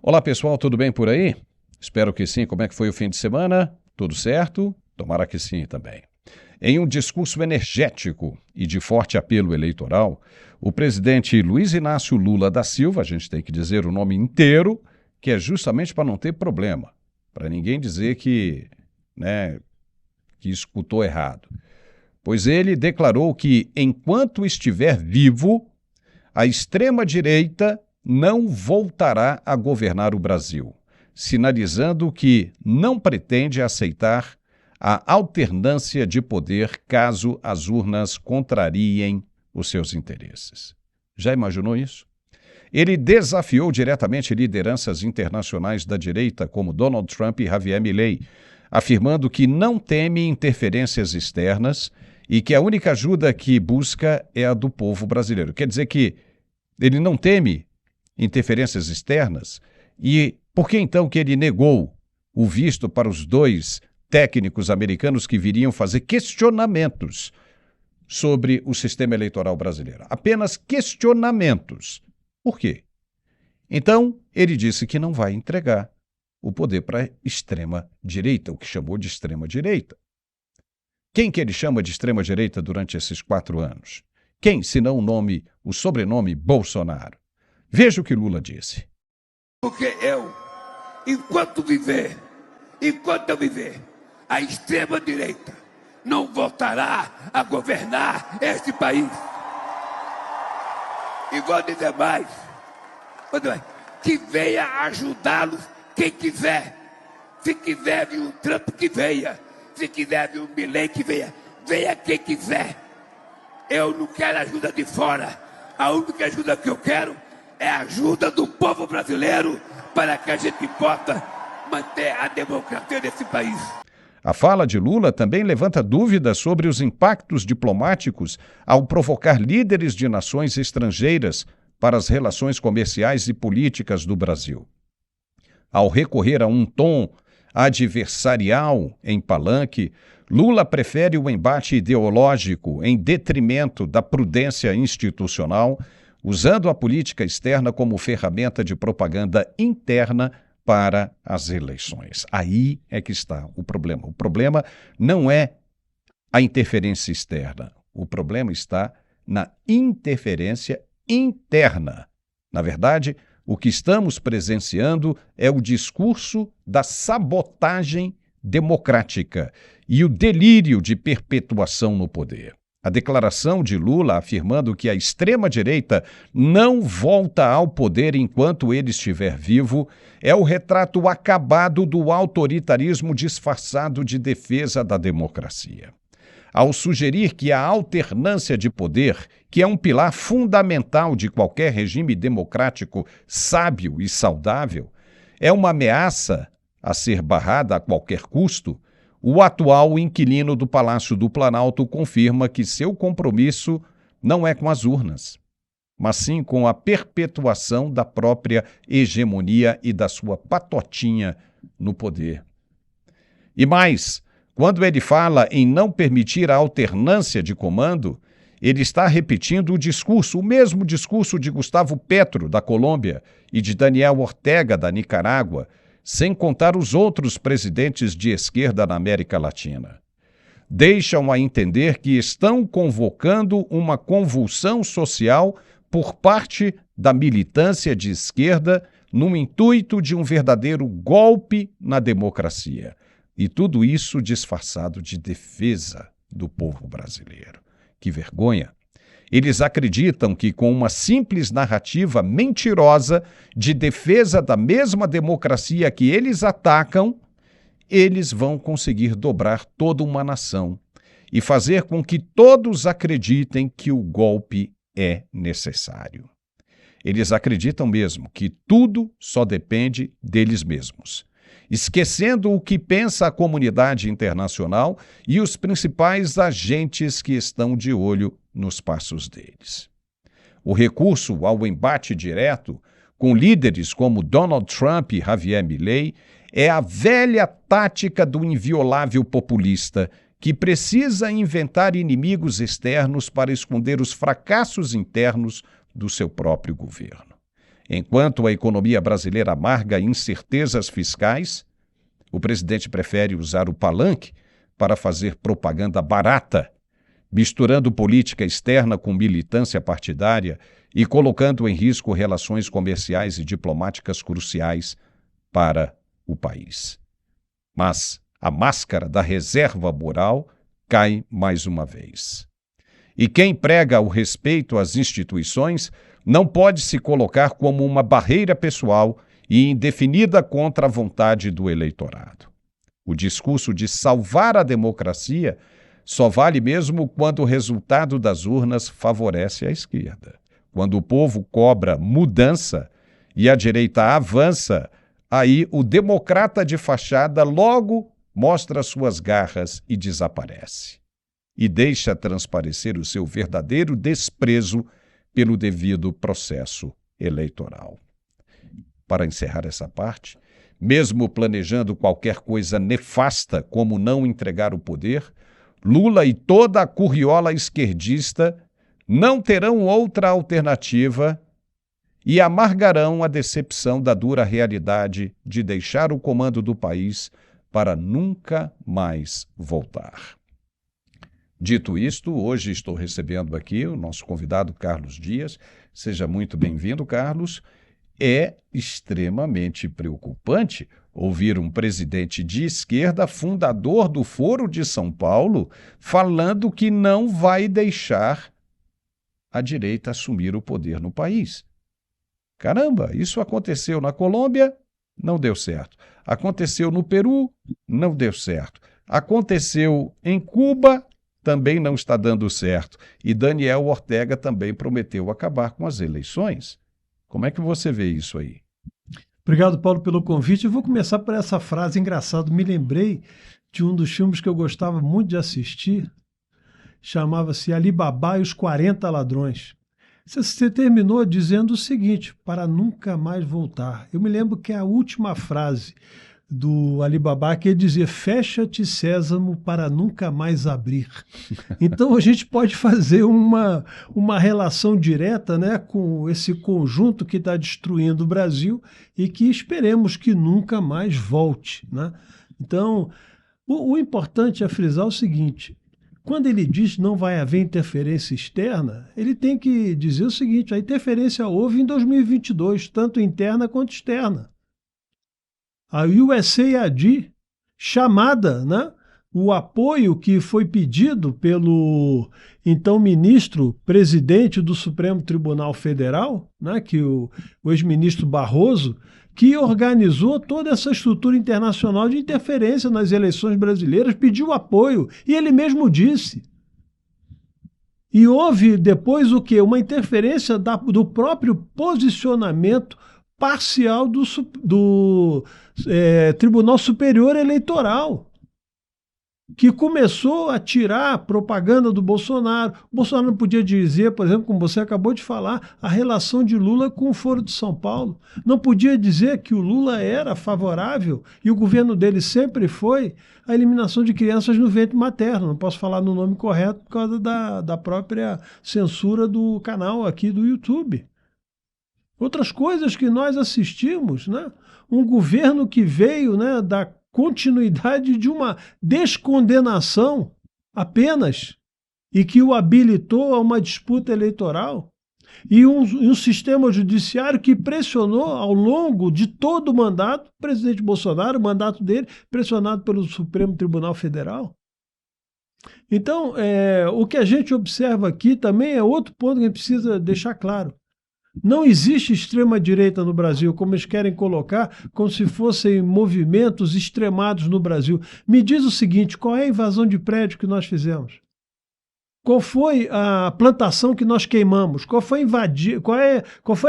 Olá pessoal, tudo bem por aí? Espero que sim. Como é que foi o fim de semana? Tudo certo? Tomara que sim também. Em um discurso energético e de forte apelo eleitoral, o presidente Luiz Inácio Lula da Silva, a gente tem que dizer o nome inteiro, que é justamente para não ter problema, para ninguém dizer que escutou errado. Pois ele declarou que, enquanto estiver vivo, a extrema-direita não voltará a governar o Brasil, sinalizando que não pretende aceitar a alternância de poder caso as urnas contrariem os seus interesses. Já imaginou isso? Ele desafiou diretamente lideranças internacionais da direita, como Donald Trump e Javier Milei, afirmando que não teme interferências externas e que a única ajuda que busca é a do povo brasileiro. Quer dizer que ele não teme interferências externas? E por que então que ele negou o visto para os dois técnicos americanos que viriam fazer questionamentos sobre o sistema eleitoral brasileiro? Apenas questionamentos. Por quê? Então, ele disse que não vai entregar o poder para a extrema-direita, o que chamou de extrema-direita. Quem que ele chama de extrema-direita durante esses 4 anos? Quem, senão o sobrenome Bolsonaro? Veja o que Lula disse. Porque enquanto eu viver, a extrema-direita não voltará a governar este país. E vou dizer mais, que venha ajudá-los quem quiser. Se quiser vir o Trump, que venha. Se quiser vir o Milei, que venha. Venha quem quiser. Eu não quero ajuda de fora. A única ajuda que eu quero é a ajuda do povo brasileiro para que a gente possa manter a democracia desse país. A fala de Lula também levanta dúvidas sobre os impactos diplomáticos ao provocar líderes de nações estrangeiras para as relações comerciais e políticas do Brasil. Ao recorrer a um tom adversarial em palanque, Lula prefere o embate ideológico em detrimento da prudência institucional, usando a política externa como ferramenta de propaganda interna para as eleições. Aí é que está o problema. O problema não é a interferência externa. O problema está na interferência interna. Na verdade, o que estamos presenciando é o discurso da sabotagem democrática e o delírio de perpetuação no poder. A declaração de Lula afirmando que a extrema-direita não volta ao poder enquanto ele estiver vivo é o retrato acabado do autoritarismo disfarçado de defesa da democracia. Ao sugerir que a alternância de poder, que é um pilar fundamental de qualquer regime democrático sábio e saudável, é uma ameaça a ser barrada a qualquer custo, o atual inquilino do Palácio do Planalto confirma que seu compromisso não é com as urnas, mas sim com a perpetuação da própria hegemonia e da sua patotinha no poder. E mais, quando ele fala em não permitir a alternância de comando, ele está repetindo o mesmo discurso de Gustavo Petro, da Colômbia, e de Daniel Ortega, da Nicarágua, sem contar os outros presidentes de esquerda na América Latina. Deixam a entender que estão convocando uma convulsão social por parte da militância de esquerda no intuito de um verdadeiro golpe na democracia. E tudo isso disfarçado de defesa do povo brasileiro. Que vergonha! Eles acreditam que, com uma simples narrativa mentirosa de defesa da mesma democracia que eles atacam, eles vão conseguir dobrar toda uma nação e fazer com que todos acreditem que o golpe é necessário. Eles acreditam mesmo que tudo só depende deles mesmos, esquecendo o que pensa a comunidade internacional e os principais agentes que estão de olho nos passos deles. O recurso ao embate direto com líderes como Donald Trump e Javier Milei é a velha tática do inviolável populista que precisa inventar inimigos externos para esconder os fracassos internos do seu próprio governo. Enquanto a economia brasileira amarga incertezas fiscais, o presidente prefere usar o palanque para fazer propaganda barata, misturando política externa com militância partidária e colocando em risco relações comerciais e diplomáticas cruciais para o país. Mas a máscara da reserva moral cai mais uma vez. E quem prega o respeito às instituições não pode se colocar como uma barreira pessoal e indefinida contra a vontade do eleitorado. O discurso de salvar a democracia só vale mesmo quando o resultado das urnas favorece a esquerda. Quando o povo cobra mudança e a direita avança, aí o democrata de fachada logo mostra suas garras e desaparece. E deixa transparecer o seu verdadeiro desprezo pelo devido processo eleitoral. Para encerrar essa parte, mesmo planejando qualquer coisa nefasta como não entregar o poder, Lula e toda a curriola esquerdista não terão outra alternativa e amargarão a decepção da dura realidade de deixar o comando do país para nunca mais voltar. Dito isto, hoje estou recebendo aqui o nosso convidado Carlos Dias. Seja muito bem-vindo, Carlos. É extremamente preocupante ouvir um presidente de esquerda, fundador do Foro de São Paulo, falando que não vai deixar a direita assumir o poder no país. Caramba, isso aconteceu na Colômbia, não deu certo. Aconteceu no Peru, não deu certo. Aconteceu em Cuba, também não está dando certo. E Daniel Ortega também prometeu acabar com as eleições. Como é que você vê isso aí? Obrigado, Paulo, pelo convite. Eu vou começar por essa frase engraçada. Me lembrei de um dos filmes que eu gostava muito de assistir. Chamava-se Ali Babá e os 40 Ladrões. Você terminou dizendo o seguinte: para nunca mais voltar. Eu me lembro que a última frase do Ali Babá que ele dizia: fecha-te, sésamo, para nunca mais abrir. Então a gente pode fazer uma relação direta, né, com esse conjunto que está destruindo o Brasil e que esperemos que nunca mais volte, né? Então o importante é frisar o seguinte: quando ele diz não vai haver interferência externa, ele tem que dizer o seguinte: a interferência houve em 2022, tanto interna quanto externa. A USAID, chamada, né, o apoio que foi pedido pelo então ministro presidente do Supremo Tribunal Federal, né, que o ex-ministro Barroso, que organizou toda essa estrutura internacional de interferência nas eleições brasileiras, pediu apoio, e ele mesmo disse. E houve depois o quê? Uma interferência do próprio posicionamento parcial do Tribunal Superior Eleitoral, que começou a tirar a propaganda do Bolsonaro. O Bolsonaro não podia dizer, por exemplo, como você acabou de falar, a relação de Lula com o Foro de São Paulo. Não podia dizer que o Lula era favorável, e o governo dele sempre foi, a eliminação de crianças no ventre materno. Não posso falar no nome correto por causa da própria censura do canal aqui do YouTube. Outras coisas que nós assistimos, né? Um governo que veio, né, da continuidade de uma descondenação apenas e que o habilitou a uma disputa eleitoral, e um sistema judiciário que pressionou ao longo de todo o mandato o presidente Bolsonaro, o mandato dele, pressionado pelo Supremo Tribunal Federal. Então, o que a gente observa aqui também é outro ponto que a gente precisa deixar claro. Não existe extrema-direita no Brasil, como eles querem colocar, como se fossem movimentos extremados no Brasil. Me diz o seguinte: qual é a invasão de prédio que nós fizemos? Qual foi a plantação que nós queimamos? Qual foi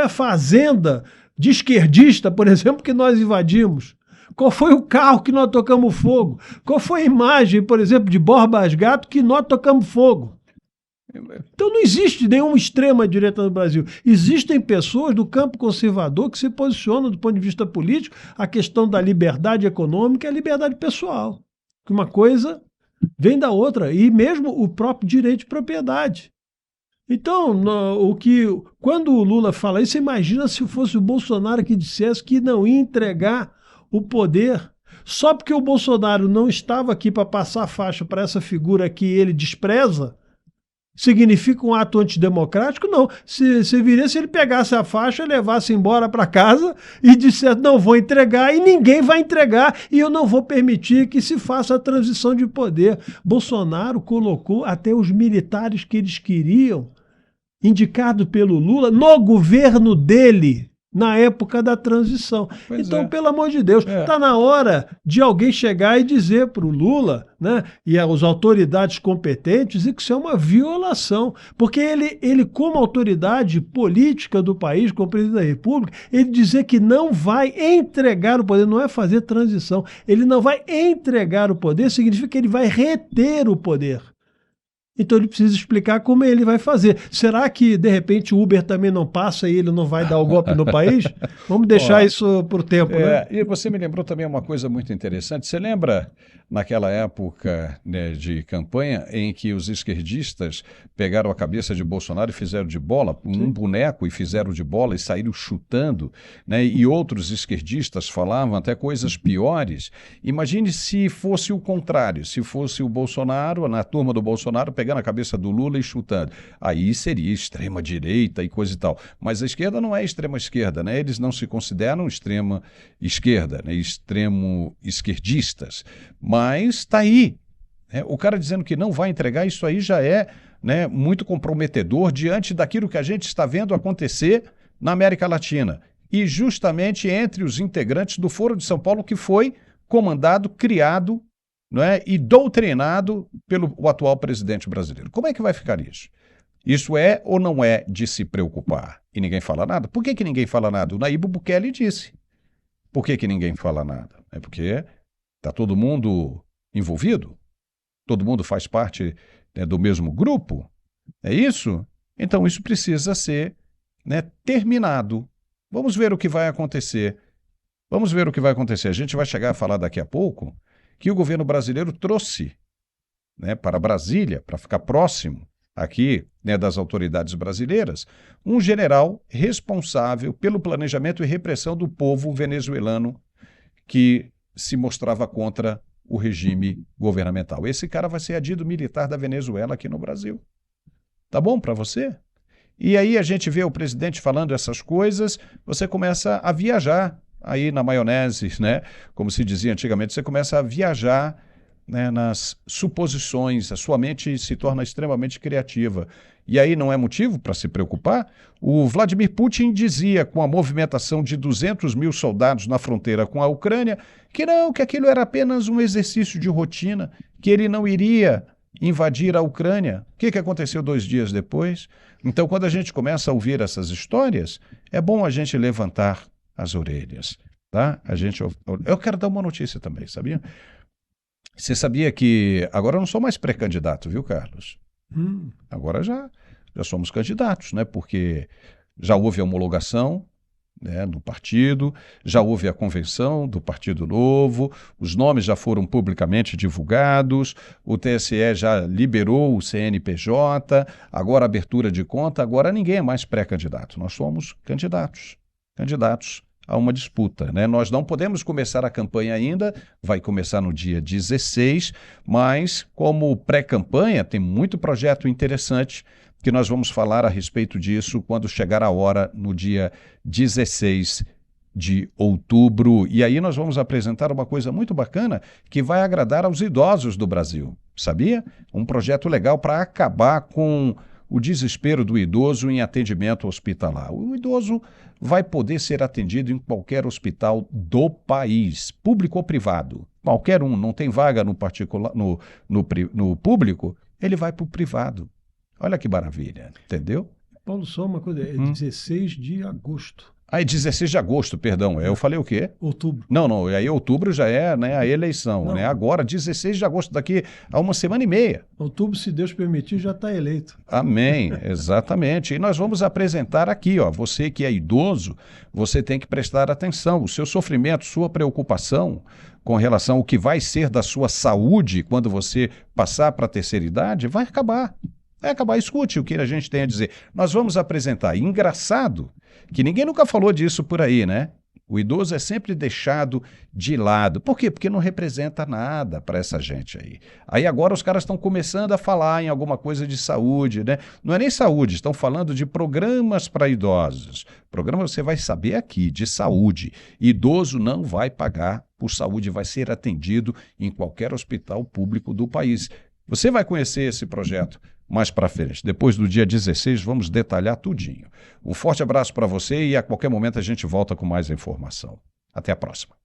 a fazenda de esquerdista, por exemplo, que nós invadimos? Qual foi o carro que nós tocamos fogo? Qual foi a imagem, por exemplo, de Borbas Gato que nós tocamos fogo? Então não existe nenhuma extrema-direita no Brasil. Existem pessoas do campo conservador que se posicionam do ponto de vista político a questão da liberdade econômica e a liberdade pessoal. Uma coisa vem da outra, e mesmo o próprio direito de propriedade. Então, quando o Lula fala isso, você imagina se fosse o Bolsonaro que dissesse que não ia entregar o poder. Só porque o Bolsonaro não estava aqui para passar a faixa para essa figura que ele despreza, significa um ato antidemocrático? Não. Se viria se ele pegasse a faixa, levasse embora para casa e dissesse, não vou entregar, e ninguém vai entregar, e eu não vou permitir que se faça a transição de poder. Bolsonaro colocou até os militares que eles queriam, indicado pelo Lula, no governo dele, na época da transição. Pois então, é. pelo amor de Deus, está na hora de alguém chegar e dizer para o Lula, né, e às autoridades competentes, que isso é uma violação. Porque ele, como autoridade política do país, como presidente da República, ele dizer que não vai entregar o poder, não é fazer transição, ele não vai entregar o poder, significa que ele vai reter o poder. Então ele precisa explicar como ele vai fazer. Será que, de repente, o Uber também não passa e ele não vai dar o golpe no país? Vamos deixar isso para o tempo, né? E você me lembrou também uma coisa muito interessante. Você lembra naquela época, né, de campanha em que os esquerdistas pegaram a cabeça de Bolsonaro e fizeram de bola, um boneco, e fizeram de bola e saíram chutando, né? E outros esquerdistas falavam até coisas piores. Imagine se fosse o contrário, se fosse o Bolsonaro, na turma do Bolsonaro, pegando a cabeça do Lula e chutando. Aí seria extrema direita e coisa e tal. Mas a esquerda não é extrema esquerda, né? Eles não se consideram extrema esquerda, né? Extremo esquerdistas. Mas está aí. Né? O cara dizendo que não vai entregar, isso aí já é, né, muito comprometedor diante daquilo que a gente está vendo acontecer na América Latina. E justamente entre os integrantes do Foro de São Paulo, que foi comandado, criado, não é, e doutrinado pelo atual presidente brasileiro. Como é que vai ficar isso? Isso é ou não é de se preocupar? E ninguém fala nada? Por que ninguém fala nada? O Nayib Bukele disse. Por que ninguém fala nada? É porque está todo mundo envolvido? Todo mundo faz parte, né, do mesmo grupo? É isso? Então isso precisa ser, né, terminado. Vamos ver o que vai acontecer. Vamos ver o que vai acontecer. A gente vai chegar a falar daqui a pouco que o governo brasileiro trouxe, né, para Brasília, para ficar próximo aqui, né, das autoridades brasileiras, um general responsável pelo planejamento e repressão do povo venezuelano que se mostrava contra o regime governamental. Esse cara vai ser adido militar da Venezuela aqui no Brasil. Tá bom para você? E aí a gente vê o presidente falando essas coisas, você começa a viajar aí na maionese, né? Como se dizia antigamente, você começa a viajar, né, nas suposições, a sua mente se torna extremamente criativa. E aí não é motivo para se preocupar? O Vladimir Putin dizia, com a movimentação de 200 mil soldados na fronteira com a Ucrânia, que não, que aquilo era apenas um exercício de rotina, que ele não iria invadir a Ucrânia. O que aconteceu 2 dias depois? Então, quando a gente começa a ouvir essas histórias, é bom a gente levantar as orelhas, tá? Eu quero dar uma notícia também, sabia? Você sabia que agora eu não sou mais pré-candidato, viu, Carlos? Agora já somos candidatos, né? Porque já houve a homologação, né, no partido, já houve a convenção do Partido Novo, os nomes já foram publicamente divulgados, o TSE já liberou o CNPJ, agora abertura de conta, agora ninguém é mais pré-candidato, nós somos candidatos a uma disputa, né? Nós não podemos começar a campanha ainda, vai começar no dia 16, mas como pré-campanha tem muito projeto interessante que nós vamos falar a respeito disso quando chegar a hora no dia 16 de outubro. E aí nós vamos apresentar uma coisa muito bacana que vai agradar aos idosos do Brasil, sabia? Um projeto legal para acabar com o desespero do idoso em atendimento hospitalar. O idoso vai poder ser atendido em qualquer hospital do país, público ou privado. Qualquer um, não tem vaga no particular, no público, ele vai para o privado. Olha que maravilha, entendeu? Paulo, só uma coisa, é 16 de agosto. Ah, é 16 de agosto, perdão. Eu falei o quê? Outubro. Não, aí outubro já é, né, a eleição, né? Agora, 16 de agosto, daqui a uma semana e meia. Outubro, se Deus permitir, já está eleito. Amém, exatamente. E nós vamos apresentar aqui, ó, você que é idoso, você tem que prestar atenção. O seu sofrimento, sua preocupação com relação ao que vai ser da sua saúde quando você passar para a terceira idade, vai acabar. Vai acabar, escute o que a gente tem a dizer. Nós vamos apresentar. Engraçado que ninguém nunca falou disso por aí, né? O idoso é sempre deixado de lado. Por quê? Porque não representa nada para essa gente aí. Aí agora os caras estão começando a falar em alguma coisa de saúde, né? Não é nem saúde, estão falando de programas para idosos. Programa você vai saber aqui, de saúde. Idoso não vai pagar por saúde, vai ser atendido em qualquer hospital público do país. Você vai conhecer esse projeto mais para frente. Depois do dia 16, vamos detalhar tudinho. Um forte abraço para você e a qualquer momento a gente volta com mais informação. Até a próxima.